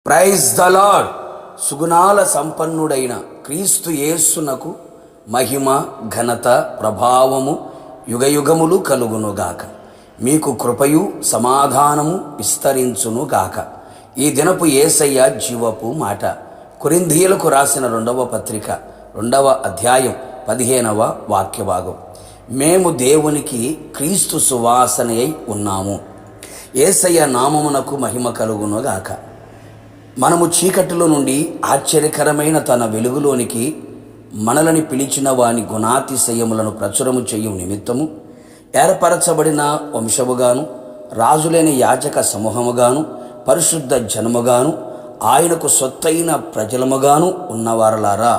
Praise the lord. సుగుణాల సంపన్నుడైన క్రీస్తు యేసునకు మహిమ, ఘనత, ప్రభావము యుగయుగములు కలుగునుగాక. మీకు కృపయు సమాధానము విస్తరించునుగాక. ఈ దినపు యేసయ్య జీవపు మాట. కొరింథీయులకు రాసిన 2వ పత్రిక 2వ అధ్యాయం 15వ వాక్యభాగం. మేము దేవునికి క్రీస్తు సువాసనయై ఉన్నాము. యేసయ్య నామమునకు మహిమ కలుగునుగాక. మనము చీకటిలో నుండి ఆశ్చర్యకరమైన తన వెలుగులోనికి మనలని పిలిచిన వాని గుణాతిశయములను ప్రచురము చేయు నిమిత్తము ఏర్పరచబడిన వంశముగాను, రాజులైన యాజక సమూహముగాను, పరిశుద్ధ జనముగాను, ఆయనకు సొత్తైన ప్రజలముగాను ఉన్నవారలారా,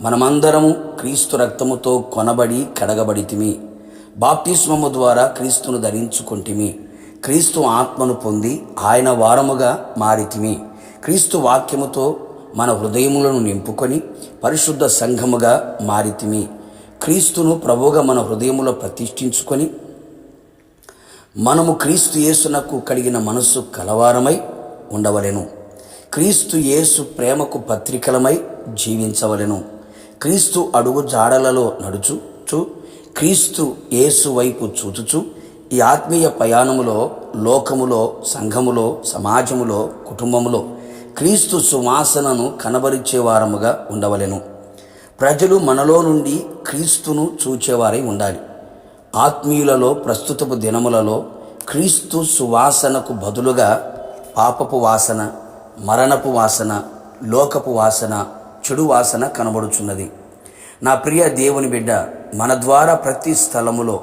మనమందరము క్రీస్తు రక్తముతో కొనబడి కడగబడితిమి. బాప్తిస్మము ద్వారా క్రీస్తును ధరించుకొంటిమి. క్రీస్తు ఆత్మను పొంది ఆయన వారముగా మారితిమి. క్రీస్తు వాక్యముతో మన హృదయములను నింపుకొని పరిశుద్ధ సంఘముగా మారితిమి. క్రీస్తును ప్రభువుగా మన హృదయములో ప్రతిష్ఠించుకొని మనము క్రీస్తు యేసునకు కలిగిన మనస్సు కలవారమై ఉండవలెను. క్రీస్తు యేసు ప్రేమకు పత్రికలమై జీవించవలెను. క్రీస్తు అడుగు జాడలలో నడుచుచు, క్రీస్తు యేసు వైపు చూచుచు ఈ ఆత్మీయ ప్రయాణములో, లోకములో, సంఘములో, సమాజములో, కుటుంబములో క్రీస్తు సువాసనను కనబరిచేవారముగా ఉండవలెను. ప్రజలు మనలో నుండి క్రీస్తును చూచేవారై ఉండాలి. ఆత్మీయులలో ప్రస్తుతపు దినములలో క్రీస్తు సువాసనకు బదులుగా పాపపు వాసన, మరణపు వాసన, లోకపు వాసన, చెడు వాసన కనబడుచున్నది. నా ప్రియ దేవుని బిడ్డ, మన ద్వారా ప్రతి స్థలములో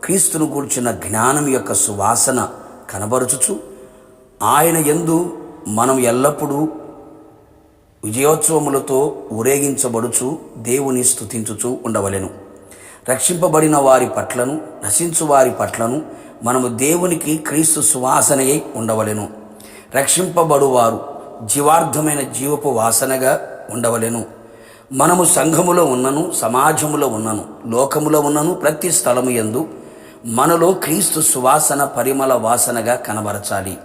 క్రీస్తును గూర్చిన జ్ఞానం యొక్క సువాసన కనబరుచుచు ఆయన యందు మనం ఎల్లప్పుడూ విజయోత్సవములతో ఊరేగించబడుచు దేవుని స్తుతించుచూ ఉండవలెను. రక్షింపబడిన వారి పట్లను, నశించు వారి పట్లను మనము దేవునికి క్రీస్తు సువాసనయై ఉండవలెను. రక్షింపబడువారు జీవార్థమైన జీవపు వాసనగా ఉండవలెను. మనము సంఘములో ఉన్నను, సమాజములో ఉన్నను, లోకములో ఉన్నను, ప్రతి స్థలము యందు మనలో క్రీస్తు సువాసన పరిమళ వాసనగా కనబరచాలి.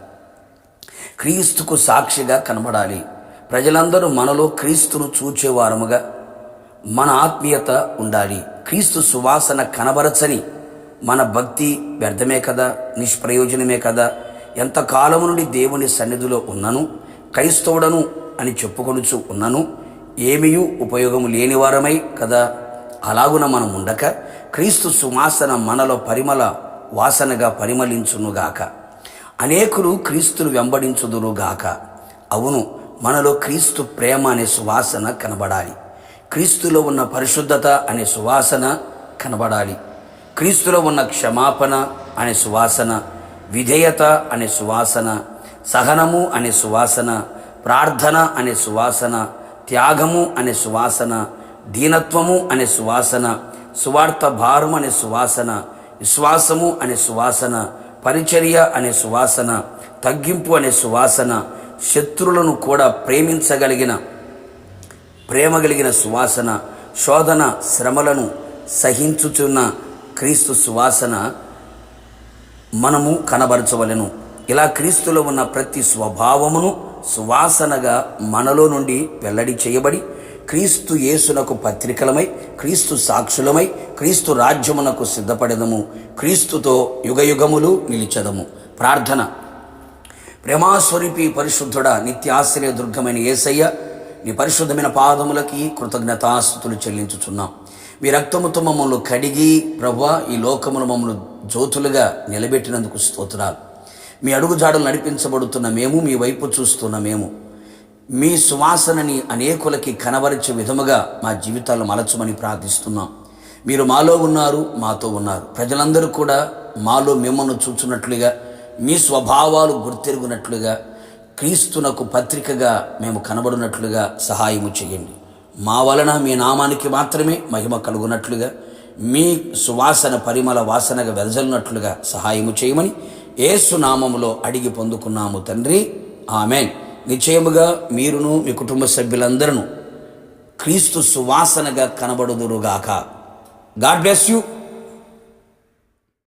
క్రీస్తుకు సాక్షిగా కనబడాలి. ప్రజలందరూ మనలో క్రీస్తును చూచేవారముగా మన ఆత్మీయత ఉండాలి. క్రీస్తు సువాసన కనబరచని మన భక్తి వ్యర్థమే కదా, నిష్ప్రయోజనమే కదా. ఎంతకాలము నుండి దేవుని సన్నిధిలో ఉన్నను, క్రైస్తవుడను అని చెప్పుకొనుచు ఉన్నను, ఏమీయూ ఉపయోగము లేనివారమై కదా. అలాగున మనం ఉండక క్రీస్తు సువాసన మనలో పరిమళ వాసనగా పరిమళించునుగాక. అనేకులు క్రీస్తును వెంబడించుదురుగాక. అవును, మనలో క్రీస్తు ప్రేమ అనే సువాసన కనబడాలి. క్రీస్తులో ఉన్న పరిశుద్ధత అనే సువాసన కనబడాలి. క్రీస్తులో ఉన్న క్షమాపణ అనే సువాసన, విధేయత అనే సువాసన, సహనము అనే సువాసన, ప్రార్థన అనే సువాసన, త్యాగము అనే సువాసన, దీనత్వము అనే సువాసన, సువార్త భారం అనే సువాసన, విశ్వాసము అనే సువాసన, పరిచర్య అనే సువాసన, తగ్గింపు అనే సువాసన, శత్రులను కూడా ప్రేమించగలిగిన ప్రేమ కలిగిన సువాసన, శోధన శ్రమలను సహించుచున్న క్రీస్తు సువాసన మనము కనబరచవలెను. ఇలా క్రీస్తులో ఉన్న ప్రతి స్వభావమును సువాసనగా మనలో నుండి వెల్లడి చేయబడి క్రీస్తు యేసునకు పత్రికలమై, క్రీస్తు సాక్షులమై, క్రీస్తు రాజ్యమునకు సిద్ధపడెదము. క్రీస్తుతో యుగయుగములు నిలిచెదము. ప్రార్థన. ప్రేమాస్వరూపి పరిశుద్ధుడా, నిత్యాశ్రయ దుర్గమైన యేసయ్య, నీ పరిశుద్ధమైన పాదములకి కృతజ్ఞతాస్తుతులు చెల్లించుచున్నాం. మీ రక్తముతో మమ్మల్ని కడిగి ప్రభువా ఈ లోకమును మమ్మల్ని జ్యోతులుగా నిలబెట్టినందుకు స్తోత్రాలు. మీ అడుగుజాడలు నడిపించబడుతున్న మేము, మీ వైపు చూస్తున్న మేము, మీ సువాసనని అనేకులకి కనబరిచే విధముగా మా జీవితాలను మలచమని ప్రార్థిస్తున్నాం. మీరు మాలో ఉన్నారు, మాతో ఉన్నారు. ప్రజలందరూ కూడా మాలో మిమ్మల్ని చూచున్నట్లుగా, మీ స్వభావాలు గుర్తెరుగునట్లుగా, క్రీస్తునకు పత్రికగా మేము కనబడినట్లుగా సహాయము చేయండి. మా వలన మీ నామానికి మాత్రమే మహిమ కలుగునట్లుగా, మీ సువాసన పరిమళ వాసనగా వెదజల్లినట్లుగా సహాయము చేయమని యేసు నామములో అడిగి పొందుకున్నాము తండ్రి, ఆమెన్. నిశ్చయముగా మీరును మీ కుటుంబ సభ్యులందరూ క్రీస్తు సువాసనగా కనబడుదురుగాక. God bless you.